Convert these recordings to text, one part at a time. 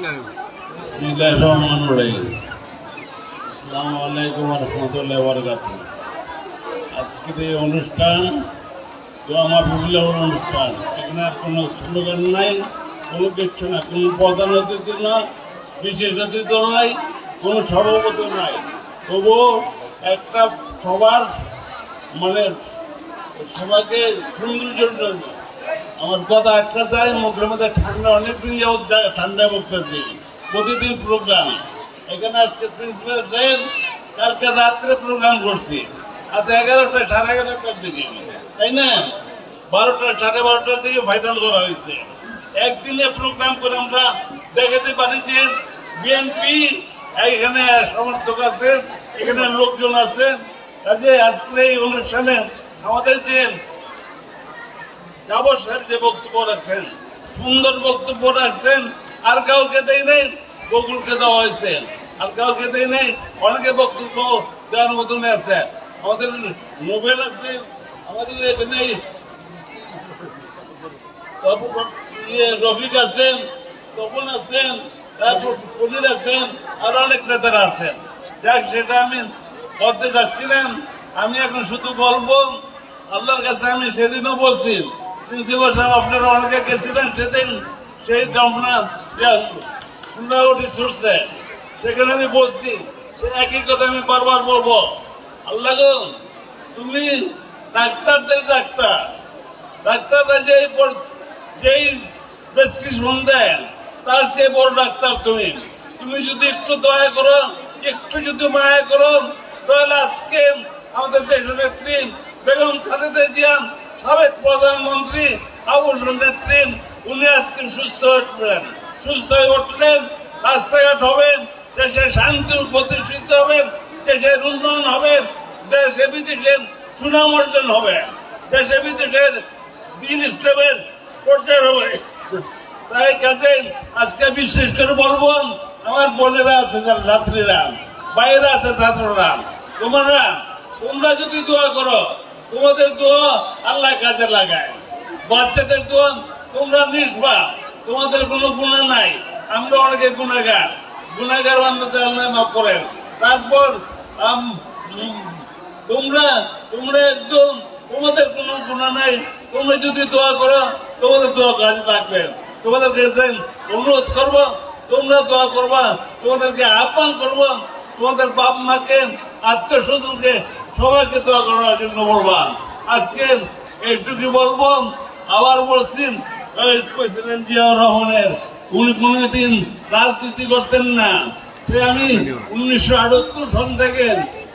আজকের এই অনুষ্ঠান আমার মহিলার অনুষ্ঠান, এখানে আর কোনো স্লোগান নাই, কোনো কিছু না, কোনো প্রধান অতিথি না, বিশেষ অতিথি নাই, কোনো সভাপতি নাই। তবুও একটা সবার সবাইকে সৌন্দর্যের জন্য আমার কথা একটা চাই, মুখের মধ্যে ঠান্ডা অনেকদিন যাবত ঠান্ডা বলতেছি। প্রতিদিন প্রোগ্রাম এখানে, আজকে প্রিন্সিপাল সাহেব কালকে রাত্রে প্রোগ্রাম করছি, আজ 11টা 11:30টার দিকে, তাই না? 12টা 12:30টার দিকে ফাইনাল করা হয়েছে। একদিনে প্রোগ্রাম করে আমরা দেখাতে পারি যে বিএনপি এখানে সমর্থক আছে, এখানে লোকজন আছে। কাজে আজকের এই অনুষ্ঠানে আমাদের যে জাবর সাহেব যে বক্তব্য রাখছেন, সুন্দর বক্তব্য রাখছেন, আর কাউকে দেয় নেই, বকুলকে দেওয়া হয়েছে, আর কাউকে দেয় নেই। অনেকে বক্তব্য দেওয়ার মতন আছে, আমাদের নোবেল আছে, আমাদের এখানে রফিক আছেন, তপন আছেন, তারপর কবির আছেন, আর অনেক নেতারা আছেন। যাক, সেটা আমি করতে চাচ্ছিলাম। আমি এখন শুধু বলবো, আল্লাহর কাছে আমি সেদিনও বলছি, প্রিন্সিপাল সাহেব আপনারা অনেকে গেছিলেন সেদিন, সেই পুনরাউটি ছুটছে, সেখানে আমি বলছি, সে একই কথা আমি বারবার বলবো। আল্লাহ গো, তুমি ডাক্তারদের ডাক্তার, ডাক্তাররা যেই প্রেসক্রিপশন দেন তার চেয়ে বড় ডাক্তার তুমি। তুমি যদি একটু দয়া করো, একটু যদি মায়া করো, তাহলে আজকে আমাদের দেশের নেত্রী বেগম খালেদা জিয়া, সাবেক প্রধানমন্ত্রী আবুল নেত্রী, উনি আজকে সুস্থ হয়ে উঠলেন। রাস্তাঘাট হবে, দেশের শান্তি প্রতিষ্ঠিত হবে, দেশের উন্নয়ন হবে, দেশে বিদেশের সুনাম অর্জন হবে, দেশে বিদেশের দিন ইসলামের পর্যায়ে হবে। তাই কাছে আজকে বিশেষ করে বলবো, আমার বোনেরা আছে, যারা ছাত্রীরা, বাইরে আছে ছাত্ররা, তোমরা যদি দোয়া করো, তোমাদের দোয়া আল্লাহ কাজে লাগায়। বাচ্চাদের দোয়া তোমরা নিষ্পা, তোমাদের কোনো গুণা নাই, আমরা অনেকে গুণাগার বান্ধবদের আল্লাহ মাফ করেন। তারপর তোমরা একদম, তোমাদের কোনো গুণা নাই, তোমরা যদি দোয়া করো, তোমাদের দোয়া কাজে লাগবে। তোমাদের কাছে অনুরোধ করবো, তোমরা দোয়া করবা, তোমাদেরকে আহ্বান করবো, তোমাদের বাপ মাকে, আত্মীয় স্বজনকে, সবাইকে দোয়া করার জন্য বলবা। আজকে এইটুকু বলবো, আবার বলছি, প্রেসিডেন্ট জিয়াউর রহমানের, উনি কোনদিন রাজনীতি করতেন না। সে আমি 1978 সন থেকে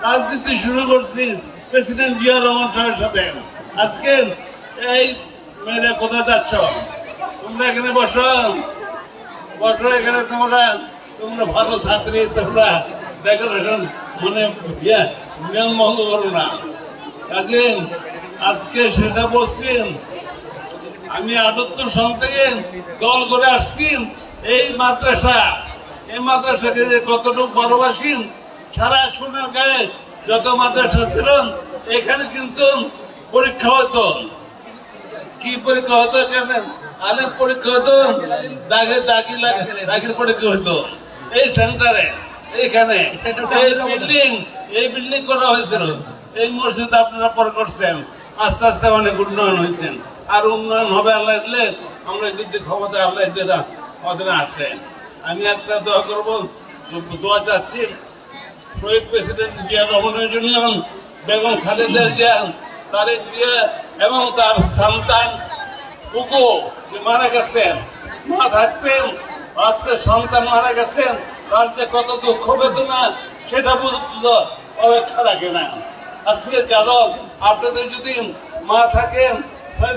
রাজনীতি শুরু করছি প্রেসিডেন্ট জিয়াউর রহমান সাহেবের সাথে। আজকে এই মেয়েরা কোথায় যাচ্ছ? তোমরা এখানে বসো, এখানে তোমরা ভালো ছাত্রী, তোমরা ডেকোরেশন নিয়ম ভঙ্গ করো না। কাজে আজকে সেটা বলছি, আমি 78 সন থেকে দল করে আসছি। এই মাদ্রাসাকে যে কতটুকু ভালোবাসি, সারা সোনার গায়ে যত মাদ্রাসা ছিল, এখানে কিন্তু পরীক্ষা হতো। কি পরীক্ষা হতো? এখানে আলেম পরীক্ষা হতো, দাগির পরীক্ষা হতো এই সেন্টারে। এইখানে এই বিল্ডিং করা হয়েছিল। এই মসজিদ আপনারা পরে করছেন, আস্তে আস্তে অনেক উন্নয়ন হয়েছেন, আর উন্নয়ন হবে আল্লাহ দিলে। আমরা যদি ক্ষমতা আল্লাহ দিলে আমাদের আসে। আমি একটা দোয়া করবো, দোয়া চাচ্ছি শহীদ প্রেসিডেন্ট জিয়া রহমানের জন্য, বেগম খালেদা জিয়া, তারেক জিয়া এবং তার সন্তান কুকু মারা গেছেন, মা থাকতেন, আজকে সন্তান মারা গেছেন, তার যে কত দুঃখ বেদনা সেটা বুঝতে অপেক্ষা রাখে না। আজকের কারণ আপনাদের যদি মা থাকেন,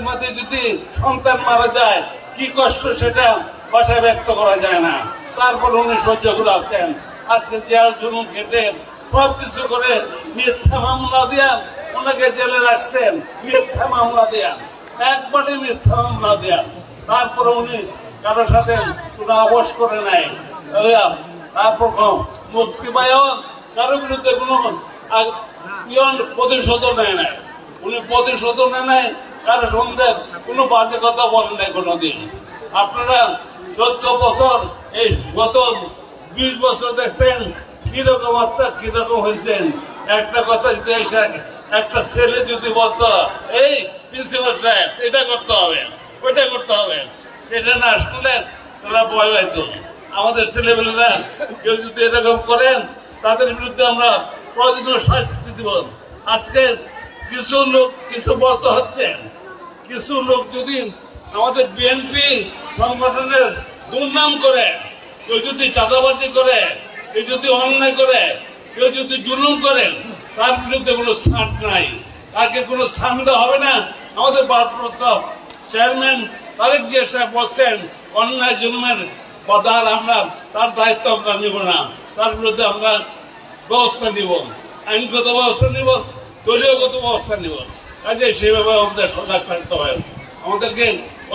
মধ্যে যদি সন্তান মারা যায়, কি কষ্ট সেটা ভাষায় ব্যক্ত করা যায় না। তারপর উনি সহ্য করে আছেন। আজকে জেল জুলুম খেটে সবকিছু করে মিথ্যা মামলা দিয়া ওনাকে জেলে রাখছেন, মিথ্যা মামলা দেয়া, একবারে মিথ্যা মামলা দেয়া। তারপরে উনি কারোর সাথে কোনো আপোষ করে নাই, তারপর মুক্তি পায়ও কারোর বিরুদ্ধে কোনো প্রতিশোধ নেয় নাই। উনি প্রতিশোধ নেয় নাই, কারোর সঙ্গে কোনো বাজে কথা বলেন নাই কোনোদিন। আপনারা 14 বছর এই গত 20 বছর দেখছেন কিরকম অর্থাৎ কিরকম হয়েছেন। একটা কথা যদি একটা ছেলে যদি বলতো এই প্রিন্সিপাল সাহেব এটা করতে হবে ওইটা করতে হবে, এটা না শুনলেন তারা ভয় পাইতো। আমাদের ছেলেমেয়েরা কেউ যদি এরকম করেন তাদের বিরুদ্ধে আমরা প্রয়োজনীয় শাস্তি দিব। আজকে কিছু লোক কিছু বলতে হচ্ছে, কিছু লোক যদি আমাদের বিএনপি সংগঠনের দুর্নাম করে, কেউ যদি চাঁদাবাজি করে, কেউ যদি অন্যায় করে, কেউ যদি জুলুম করে, তার বিরুদ্ধে কোনো ছাড় নাই, তাকে কোনো ছাড় দেওয়া হবে না। আমাদের ভারপ্রাপ্ত চেয়ারম্যান তারেক জিয়া সাহেব বলছেন অন্যায় জুলুমের বাধার আমরা তার দায়িত্ব আমরা নিব না, তার বিরুদ্ধে আমরা ব্যবস্থা নিব, আইনগত ব্যবস্থা নিব, দলীয়গত ব্যবস্থা নিব। কাজে সেইভাবে আমাদের সজাগ থাকতে হবে, আমাদেরকে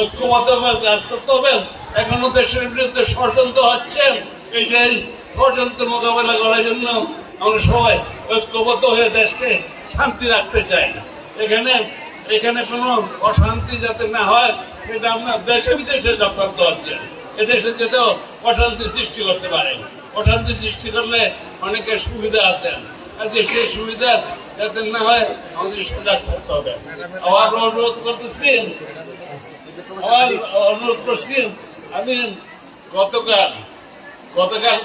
ঐক্যবদ্ধভাবে কাজ করতে হবে। এখনো দেশের বিরুদ্ধে ষড়যন্ত্র হচ্ছে, এই সেই ষড়যন্ত্র মোকাবেলা করার জন্য আমরা সবাই ঐক্যবদ্ধ হয়ে দেশকে শান্তি রাখতে চাই। এখানে কোনো অশান্তি যাতে না হয় সেটা আমরা দেশে বিদেশে চক্রান্ত হচ্ছে, এদেশে যেতেও অশান্তি সৃষ্টি করতে পারে। অশান্তি সৃষ্টি করলে অনেকের সুবিধা আছে, আর যে সেই সুবিধা যাতে না হয় আমাদের সজাগ থাকতে হবে। আবার অনুরোধ করছি, আমি গতকাল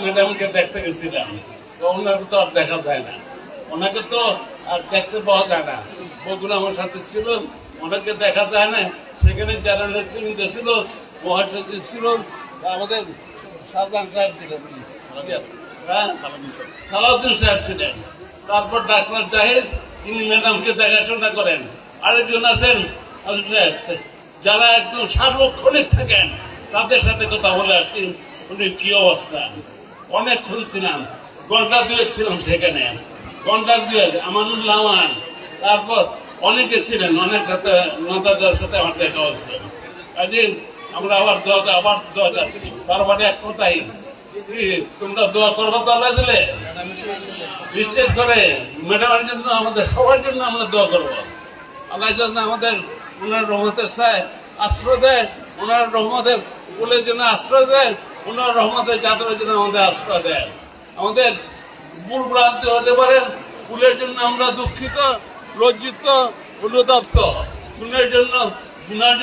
ম্যাডামকে দেখতে গেছিলাম, ওনাকে তো আর দেখা যায় না, ওনাকে তো আর দেখতে পাওয়া যায় না। বগুড়া আমার সাথে ছিল, ওনাকে দেখা যায় না। সেখানে যারা নেতৃবৃন্দ ছিল, মহাসচিব ছিল, আমাদের শাহজাহান সাহেব ছিলেন, সালাউদ্দিন সাহেব ছিলেন, তারপর ডাক্তার জাহিদ, তিনি ম্যাডামকে দেখাশোনা করেন। আরেকজন আছেন যারা একদম সার্বক্ষণিক থাকেন, তাদের সাথে কথা বলে আসছি উনি কি অবস্থা। অনেকক্ষণ ছিলাম, ঘন্টা দুয়েক ছিলাম সেখানে, ঘন্টা দুয়েক। আমানুল্লাহ, তারপর অনেকে ছিলেন, অনেক নেতাদের সাথে আমার দেখা হয়েছে। কাজে আমরা আবার দোয়া যাচ্ছি, বারবার এক কথাই, তোমরা দোয়া করবো তো আল্লাহ দিলে, বিশেষ করে ম্যাডামের জন্য, আমাদের সবার জন্য আমরা দোয়া করবো। আল্লাহ জন্য আমাদের ওনার রহমতের সায় আশ্রয় দেয়, ওনার রহমতের কুলের জন্য আশ্রয় দেয়, ওনার রহমতের চাদরের জন্য আমাদের আশ্রয় দেয়। আমাদের ভুল ভ্রান্তি হতে পারে, কুলের জন্য আমরা দুঃখিত, লজ্জিত, অনুতপ্ত। গুণের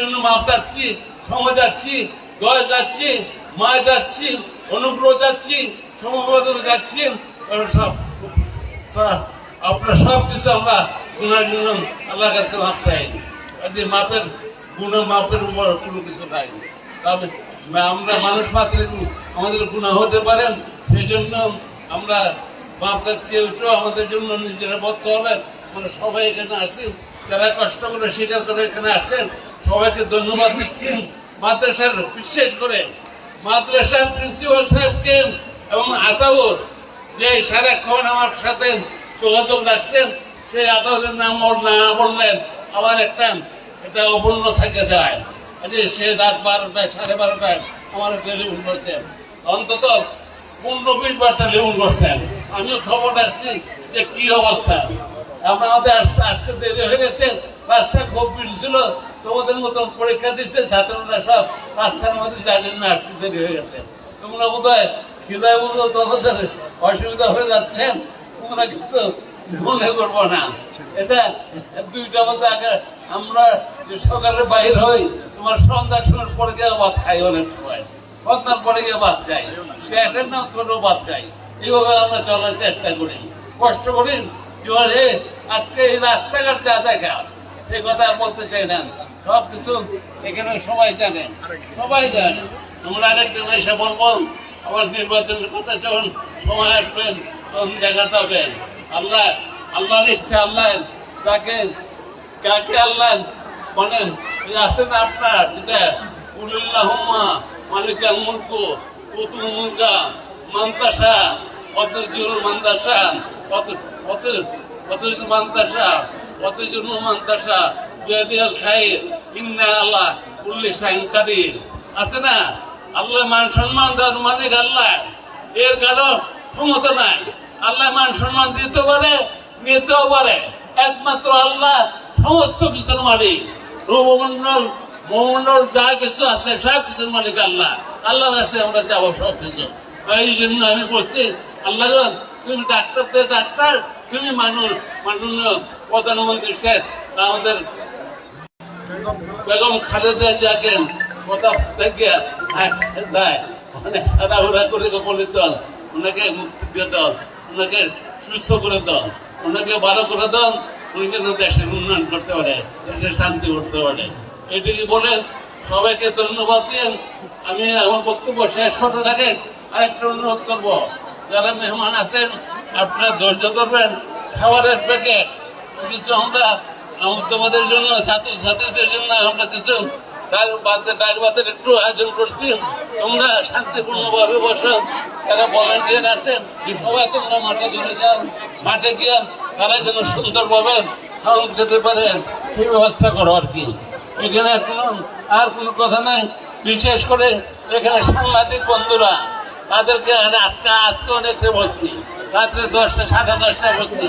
জন্য মাপ চাচ্ছি, ক্ষমা যাচ্ছি, দয়া যাচ্ছি, মায়া যাচ্ছি, অনুগ্রহ যাচ্ছি, সমবেদনা যাচ্ছি। আপনার সব কিছু আমরা গুণের জন্য আল্লাহর কাছে মাপ চাই। যে মাপের মাপের উপর কোনো কিছু নাই, তবে আমরা মানুষ মাত্র আমাদের গুনাহ হতে পারেন, সেই জন্য আমরা মাপ চাচ্ছি। ওইটাও আমাদের জন্য নিজেরা বলতে হবে। আমরা সবাই এখানে আসি, যারা কষ্ট করে স্বীকার করে এখানে আসেন, সবাইকে ধন্যবাদ দিচ্ছি। মাদ্রাসার বিশেষ করে মাদ্রাসার প্রিন্সিপাল সাহেবকে এবং আতাউর, যে সারাক্ষণ আমার সাথে যোগাযোগ রাখছেন, সেই আতাউরের নাম না বললেন আমার এটা অপূর্ণ থেকে যায়। সে রাত 12টায় 12:30টায় আমার টেলিফোন করছেন, অন্তত 15-20 বার টেলিফোন করছেন। আমিও খবর আসছি যে কি অবস্থা। আমাদের আসতে দেরি হয়ে গেছে, রাস্তা খুব ভিড় ছিল, তোমাদের মতন পরীক্ষা দিচ্ছে ছাত্ররা, সব রাস্তার মধ্যে যার জন্য আসতে দেরি হয়ে গেছে। তোমরা বোধ হয় খিদায় বোধ তোমাদের অসুবিধা হয়ে যাচ্ছেন, তোমরা কিন্তু মনে করবো না। এটা 2টা বাজে আগে আমরা সকালে বাইর হই, তোমার সন্ধ্যার সময় পরে গিয়ে ভাত খাই, অনেক সময় সন্ধ্যার পরে গিয়ে ভাত খাই, সে একটা না ছোট ভাত খাই। এইভাবে আমরা চলার চেষ্টা করি, কষ্ট করি। আজকে এই রাস্তাঘাট যা দেখা, সে কথা বলতে চাই না, সবকিছু এখানে সবাই জানেন, সবাই জানে। আমরা আরেকদিন এসে বলবো, আমার নির্বাচনের কথা যখন সময় আসবেন তখন দেখাতে হবে। আল্লাহর ইচ্ছা, আল্লাহ কাকে আল্লাহ বলেন আছে না আপনার, যেটা উল্লাহুম্মা মালিকাল মুলকু তুতুল মুলকা মানতাসা অতজুল মানতাসা অতজুল মানতাসা অতজুল মানতাসা বিয়াদিল খাইর ইন্না আল্লাহ কুল্লি শাইইন কাদির। আছে না, আল্লাহ মান সম্মান দেওয়ার মালিক আল্লাহ, এর কারো ক্ষমতা নাই। আল্লাহ মান সম্মান দিতে পারে, নিতেও পারে, একমাত্র আল্লাহ সমস্ত কিছুর মালিক। মহামন্ডল যা কিছু আছে সব কিছুর মালিক আল্লাহ। আল্লাহর কাছে আমরা যাবো সব কিছু। এই জন্য আমি বলছি আল্লাহ তুমি ডাক্তারদের ডাক্তার, তুমি মাননীয় প্রধানমন্ত্রী শেখ আমাদের বেগম খালেদা জিয়াকে কথা থেকে দেয় অনেক তাড়াহুড়া করে বলে দল ওনাকে মুক্তি দিয়ে দল, ওনাকে সুস্থ করে দল, ওনাকে ভালো করে দল, উনি যেন দেশের উন্নয়ন করতে পারে, দেশের শান্তি করতে পারে। এটুকু বলে সবাইকে ধন্যবাদ দিয়ে আমি আমার বক্তব্য শেষ করতে থাকে। আরেকটা অনুরোধ করবো, যারা মেহমান আছেন আপনারা ধৈর্য ধরবেন। খাবারের প্যাকেট কিছু আমরা তোমাদের জন্য ছাত্রছাত্রীদের জন্য আমরা কিছু ডাল ভাতের একটু আয়োজন করছি। তোমরা শান্তিপূর্ণভাবে বসো, যারা ভলান্টিয়ার আছেন সবাই তোমরা মাঠে চলে যান, মাঠে গিয়ে তারা যেন সুন্দরভাবে খাওয়ান খেতে পারে সেই ব্যবস্থা করো আর কি। এখানে আর কোনো কথা নাই। বিশেষ করে এখানে সাংবাদিক বন্ধুরা তাদেরকে আজকে অনেকটা বসছি, রাত্রে 10টা 10:30 বসছি।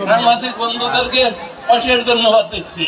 সাংবাদিক বন্ধুদেরকে অশেষ ধন্যবাদ দিচ্ছি।